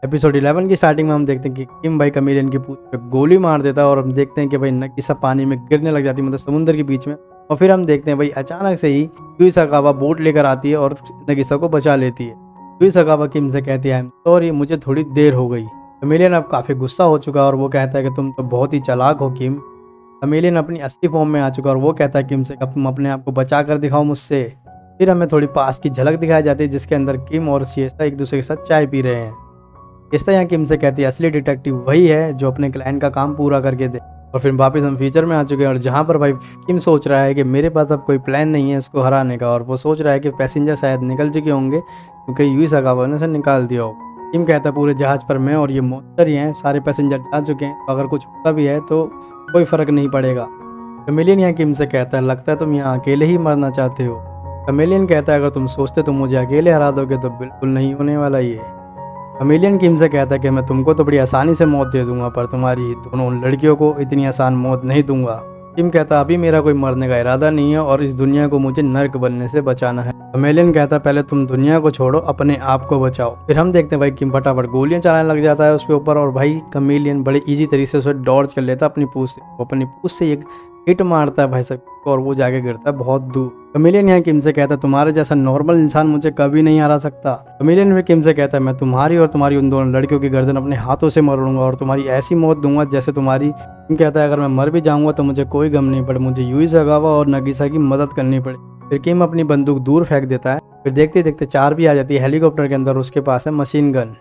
Episode 11 की starting में हम देखते हैं कि किम भाई कमेलियन की पूंछ पे गोली मार देता है और हम देखते हैं कि भाई नगीसा पानी में गिरने लग जाती है, मतलब समुद्र के बीच में। और फिर हम देखते हैं भाई अचानक से ही युई सकावा बोट लेकर आती है और नगीसा को बचा लेती है। युई सकावा किम से कहती है, सॉरी मुझे थोड़ी देर हो गई। कमेलियन अब काफ़ी गुस्सा हो चुका है और वो कहता है कि तुम तो बहुत ही चालाक हो किम। कमेलियन अपनी असली फॉर्म में आ चुका है और वो कहता है किम से, अब तुम अपने आप को बचा कर दिखाओ मुझसे। फिर हमें थोड़ी पास की झलक दिखाई जाती है जिसके अंदर किम और सिएस्ता एक दूसरे के साथ चाय पी रहे हैं। सिएस्ता यहाँ किम से कहती है असली डिटेक्टिव वही है जो अपने क्लाइंट का काम पूरा करके दे। और फिर वापस हम फ्यूचर में आ चुके हैं और जहाँ पर भाई किम सोच रहा है कि मेरे पास अब कोई प्लान नहीं है इसको हराने का, और वो सोच रहा है कि पैसेंजर शायद निकल चुके होंगे क्योंकि युई सकावा ने उसे निकाल दिया हो। किम कहता है पूरे जहाज पर मैं और ये मॉन्स्टर ही हैं, सारे पैसेंजर जा चुके हैं, तो अगर कुछ होता भी है तो कोई फ़र्क नहीं पड़ेगा। कमेलियन यहाँ किम से कहता है लगता है तुम यहाँ अकेले ही मरना चाहते हो। कमेलियन कहता है अगर तुम सोचते तुम मुझे अकेले हरा दोगे तो बिल्कुल नहीं होने वाला ये। कमेलियन किम से कहता है कि मैं तुमको तो बड़ी आसानी से मौत दे दूंगा पर तुम्हारी दोनों लड़कियों को इतनी आसान मौत नहीं दूंगा। किम कहता है अभी मेरा कोई मरने का इरादा नहीं है और इस दुनिया को मुझे नर्क बनने से बचाना है। कमेलियन कहता है पहले तुम दुनिया को छोड़ो अपने आप को बचाओ। फिर हम देखते हैं भाई किम फटाफट गोलियां चलाने लग जाता है उसके ऊपर और भाई कमेलियन बड़े इजी तरीके से उसे डॉज कर लेता है अपनी पूंछ से। वो अपनी पूंछ से एक हिट मारता है भाई साहब को और वो जाके गिरता है बहुत दूर। कमेलियन यहाँ किम से कहता है तुम्हारे जैसा नॉर्मल इंसान मुझे कभी नहीं हरा सकता। कमेलियन भी किम से कहता है मैं तुम्हारी और तुम्हारी उन दोनों लड़कियों की गर्दन अपने हाथों से मरूंगा और तुम्हारी ऐसी मौत दूंगा जैसे तुम्हारी। किम कहता है अगर मैं मर भी जाऊंगा तो मुझे कोई गम नहीं पड़े, मुझे युई सकावा और नगीसा की मदद करनी पड़े। फिर किम अपनी बंदूक दूर फेंक देता है। फिर देखते देखते चार भी आ जाती है हेलीकॉप्टर के अंदर, उसके पास है मशीन गन।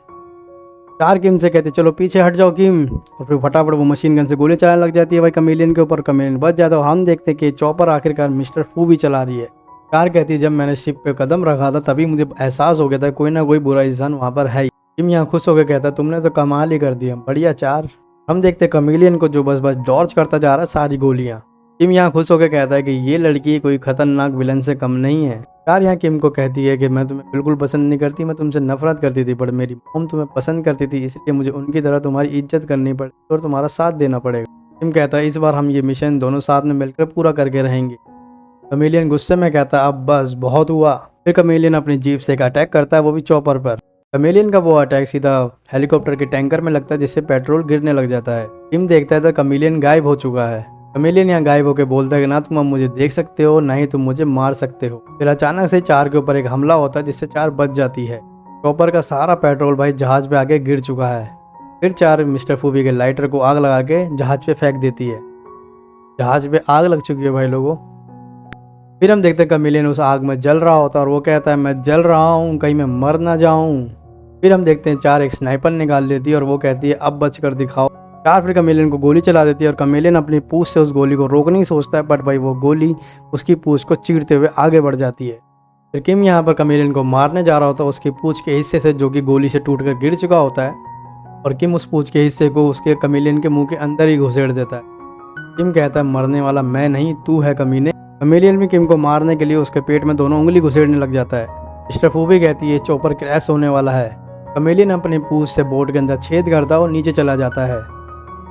चार किम से कहते चलो पीछे हट जाओ किम, और फिर फटाफट वो मशीन गन से गोली चलाने लग जाती है भाई कमेलियन के ऊपर। कमेलियन बच जाता है और हम देखते हैं कि चॉपर आखिरकार मिस्टर फू भी चला रही है। चार कहती है जब मैंने शिप पे कदम रखा था तभी मुझे एहसास हो गया था कोई ना कोई बुरा इंसान वहाँ पर है। किम यहाँ खुश होकर कहता है तुमने तो कमाल ही कर दिया, बढ़िया चार। हम देखते हैं कमेलियन को जो बस डॉज करता जा रहा है सारी गोलियाँ। किम यहाँ खुश होकर कहता है कि ये लड़की कोई खतरनाक विलन से कम नहीं है। चार यहाँ किम को कहती है कि मैं तुम्हें बिल्कुल पसंद नहीं करती, मैं तुमसे नफरत करती थी पर मेरी मॉम तुम्हें पसंद करती थी इसलिए मुझे उनकी तरह तुम्हारी इज्जत करनी पड़ेगी और तुम्हारा साथ देना पड़ेगा। किम कहता है इस बार हम ये मिशन दोनों साथ में मिलकर पूरा करके रहेंगे। कमेलियन गुस्से में कहता है अब बस बहुत हुआ। फिर कमेलियन अपनी जीप से एक अटैक करता है, वो भी चॉपर पर। कमेलियन का वो अटैक सीधा हेलीकॉप्टर के टैंकर में लगता है जिससे पेट्रोल गिरने लग जाता है। किम देखता है तो कमेलियन गायब हो चुका है। कमेलियन यहाँ गायब होकर बोलता है कि ना तुम अब मुझे देख सकते हो ना ही तुम मुझे मार सकते हो। फिर अचानक से चार के ऊपर एक हमला होता है जिससे चार बच जाती है। चॉपर का सारा पेट्रोल भाई जहाज पे आके गिर चुका है। फिर चार मिस्टर फूबी के लाइटर को आग लगा के जहाज पे फेंक देती है। जहाज पे आग लग चुकी है भाई लोगों। फिर हम देखते हैं कमेलियन उस आग में जल रहा होता है और वो कहता है मैं जल रहा हूँ कहीं मैं मर ना जाऊँ। फिर हम देखते हैं चार एक स्नाइपर निकाल लेती है और वो कहती है अब बच कर दिखाओ। चार फिर कमेलियन को गोली चला देती है और कमेलियन अपनी पूंछ से उस गोली को रोकने की सोचता है बट भाई वो गोली उसकी पूंछ को चीरते हुए आगे बढ़ जाती है। फिर किम यहाँ पर कमेलियन को मारने जा रहा होता है उसकी पूंछ के हिस्से से जो कि गोली से टूटकर गिर चुका होता है, और किम उस पूंछ के हिस्से को उसके कमेलियन के मुंह के अंदर ही घुसेड़ देता है। किम कहता है मरने वाला मैं नहीं तू है कमीने। कमेलियन भी किम को मारने के लिए उसके पेट में दोनों उंगली घुसेड़ने लग जाता है। मिस्टर फूबी कहती है चॉपर क्रैश होने वाला है। कमेलियन अपनी पूंछ से बोट के अंदर छेद करता और नीचे चला जाता है।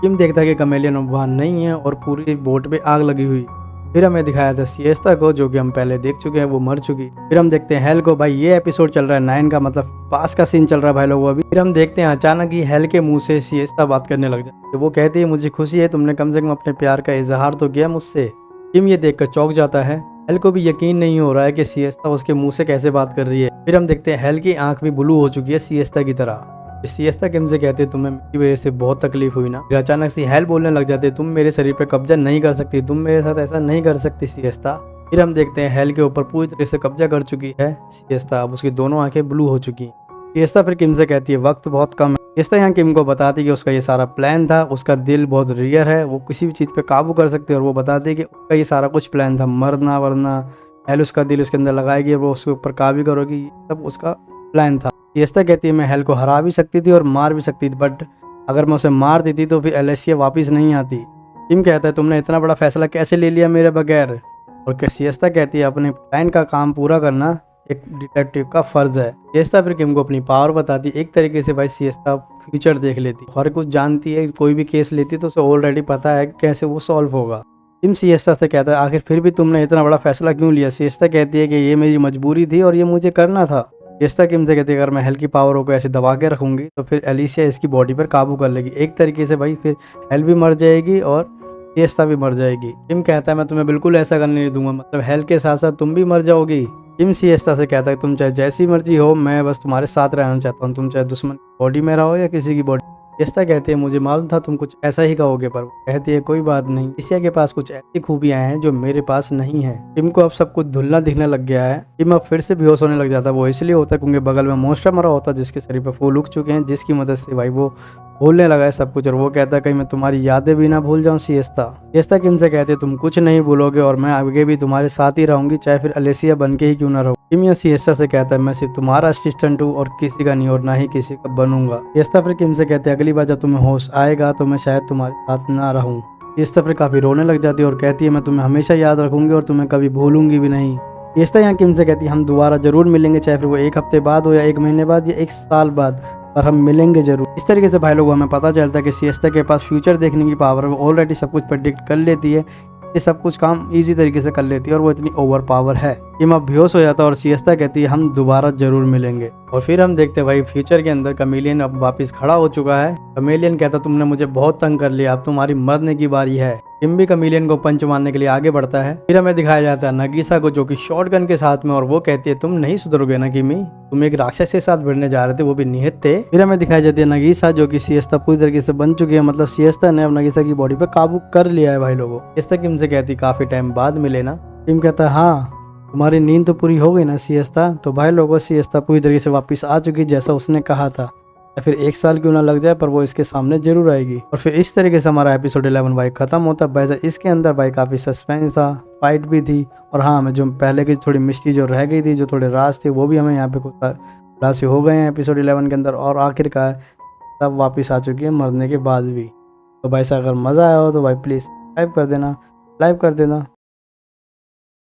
किम देखता है कि कमेलियन वहाँ नहीं है और पूरी बोट पे आग लगी हुई। फिर हमें दिखाया था सिएस्ता को जो कि हम पहले देख चुके हैं, वो मर चुकी। फिर हम देखते हैं हेल को, भाई ये एपिसोड चल रहा है 9 का, मतलब पास का सीन चल रहा है भाई लोगों अभी। फिर हम देखते हैं अचानक ही हेल के मुंह से सिएस्ता बात करने लग जाती है। वो कहती है मुझे खुशी है तुमने कम से कम अपने प्यार का इजहार तो किया मुझसे। किम ये देखकर चौंक जाता है। हेल को भी यकीन नहीं हो रहा है कि सिएस्ता उसके मुंह से कैसे बात कर रही है। फिर हम देखते हैं हेल की आंख भी ब्लू हो चुकी है सिएस्ता की तरह। सिएस्ता किम से कहते तुम्हें मेरी वजह से बहुत तकलीफ हुई ना। फिर अचानक से हेल बोलने लग जाते तुम मेरे शरीर पे कब्जा नहीं कर सकती, तुम मेरे साथ ऐसा नहीं कर सकती सिएस्ता। फिर हम देखते हैं हेल के ऊपर पूरी तरह से कब्जा कर चुकी है सिएस्ता, अब उसकी दोनों आंखें ब्लू हो चुकी हैं। सिएस्ता फिर किम से कहती है वक्त बहुत कम है। सिएस्ता यहाँ किम को बताती है कि उसका ये सारा प्लान था, उसका दिल बहुत रियर है, वो किसी भी चीज़ पे काबू कर सकती है, और वो बताती है कि उसका ये सारा कुछ प्लान था, मरना वरना हेल उसका दिल उसके अंदर लगाएगी और वो उसके ऊपर काबू करोगी, ये सब उसका प्लान था। सिएस्ता कहती है मैं हेल को हरा भी सकती थी और मार भी सकती थी बट अगर मैं उसे मार देती तो फिर एलेसिया वापस नहीं आती। किम कहता है तुमने इतना बड़ा फैसला कैसे ले लिया मेरे बगैर। और सिएस्ता कहती है अपने प्लान का काम पूरा करना एक डिटेक्टिव का फर्ज है। सिएस्ता फिर किम को अपनी पावर बताती है। एक तरीके से भाई सिएस्ता फ्यूचर देख लेती, हर कुछ जानती है, कोई भी केस लेती तो उसे ऑलरेडी पता है कैसे वो सॉल्व होगा। किम सिएस्ता से कहता है आखिर फिर भी तुमने इतना बड़ा फैसला क्यों लिया। सिएस्ता कहती है कि ये मेरी मजबूरी थी और ये मुझे करना था। सिएस्ता किम से कहती है अगर मैं हेल की पावरों को ऐसे दबा के रखूँगी तो फिर एलिसिया इसकी बॉडी पर काबू कर लेगी। एक तरीके से भाई फिर हेल भी मर जाएगी और सिएस्ता भी मर जाएगी। किम कहता है मैं तुम्हें बिल्कुल ऐसा करने नहीं दूंगा, मतलब हेल के साथ साथ तुम भी मर जाओगी। किम सिएस्ता से कहता है तुम चाहे जैसी मर्जी हो, मैं बस तुम्हारे साथ रहना चाहता हूँ, तुम चाहे दुश्मन की बॉडी में रहो या किसी की बॉडी। सिएस्ता कहती है मुझे मालूम था तुम कुछ ऐसा ही कहोगे, पर वो कहती है कोई बात नहीं, एलिसिया के पास कुछ ऐसी खूबियां हैं जो मेरे पास नहीं है। किम को अब सब कुछ धुलना दिखने लग गया है। किम अब फिर से बेहोश होने लग जाता है। वो इसलिए होता है क्योंकि बगल में मॉन्स्टर मरा होता है जिसके शरीर पर फूल उग चुके हैं, जिसकी मदद से भाई वो भूलने लगा है सब कुछ। और वो कहता है कहीं मैं तुम्हारी यादें भी ना भूल जाऊं सिएस्ता। सिएस्ता किम से कहते तुम कुछ नहीं भूलोगे और मैं आगे भी तुम्हारे साथ ही रहूंगी, चाहे फिर एलिसिया बन के ही क्यों ना रहूं। किम या सिएस्ता से कहता है मैं सिर्फ तुम्हारा असिस्टेंट हूँ और किसी का नहीं, और ना ही किसी का बनूंगा। सिएस्ता फिर किम से कहते अगली बार जब तुम्हें होश आएगा तो मैं शायद तुम्हारे साथ ना रहूं। सिएस्ता फिर काफी रोने लग जाती है और कहती है मैं तुम्हें हमेशा याद रखूंगी और तुम्हें कभी भूलूंगी भी नहीं। सिएस्ता यहाँ किम से कहती है हम दोबारा जरूर मिलेंगे, चाहे फिर वो 1 हफ्ते बाद हो या 1 महीने बाद या 1 साल बाद, पर हम मिलेंगे जरूर। इस तरीके से भाई लोग हमें पता चलता है कि सिएस्ता के पास फ्यूचर देखने की पावर है। वो ऑलरेडी सब कुछ प्रेडिक्ट कर लेती है, ये सब कुछ काम इजी तरीके से कर लेती है और वो इतनी ओवर पावर है। किम अब बेहोश हो जाता है और सिएस्ता कहती है हम दोबारा जरूर मिलेंगे। और फिर हम देखते हैं भाई फ्यूचर के अंदर कमेलियन अब वापस खड़ा हो चुका है। कमेलियन कहता तुमने मुझे बहुत तंग कर लिया, अब तुम्हारी मरने की बारी है। किम भी कमेलियन को पंच मारने के लिए आगे बढ़ता है। फिर हमें दिखाया जाता है नगीसा को जो कि शॉटगन के साथ में, और वो कहती है तुम नहीं सुधरोगे ना किमी, तुम एक राक्षस के साथ भिड़ने जा रहे थे, वो भी निहत थे। फिर हमें दिखाई जाती है नगीसा जो कि सिएस्ता पूरी तरीके से बन चुकी है, मतलब सिएस्ता ने अब नगीसा की बॉडी पे काबू कर लिया है भाई लोगों। सिएस्ता किम से कहती काफी टाइम बाद मिले ना। किम कहता है हाँ तुम्हारी नींद तो पूरी हो गई ना सिएस्ता। तो भाई लोगों सिएस्ता पूरी तरीके से वापस आ चुकी जैसा उसने कहा था, या फिर 1 साल क्यों ना लग जाए पर वो इसके सामने जरूर आएगी। और फिर इस तरीके से हमारा एपिसोड 11 भाई खत्म होता है। वैसे इसके अंदर भाई काफी सस्पेंस था, फाइट भी थी, और हाँ हमें जो पहले की थोड़ी मिस्ट्री जो रह गई थी, जो थोड़े राज थे, वो भी हमें यहाँ पे कुछ खुलासे हो गए हैं एपिसोड 11 के अंदर। और आखिरकार सब वापस आ चुकी है मरने के बाद भी। तो भाई अगर मज़ा आया हो तो भाई प्लीज़ सब्सक्राइब कर देना, लाइक कर देना।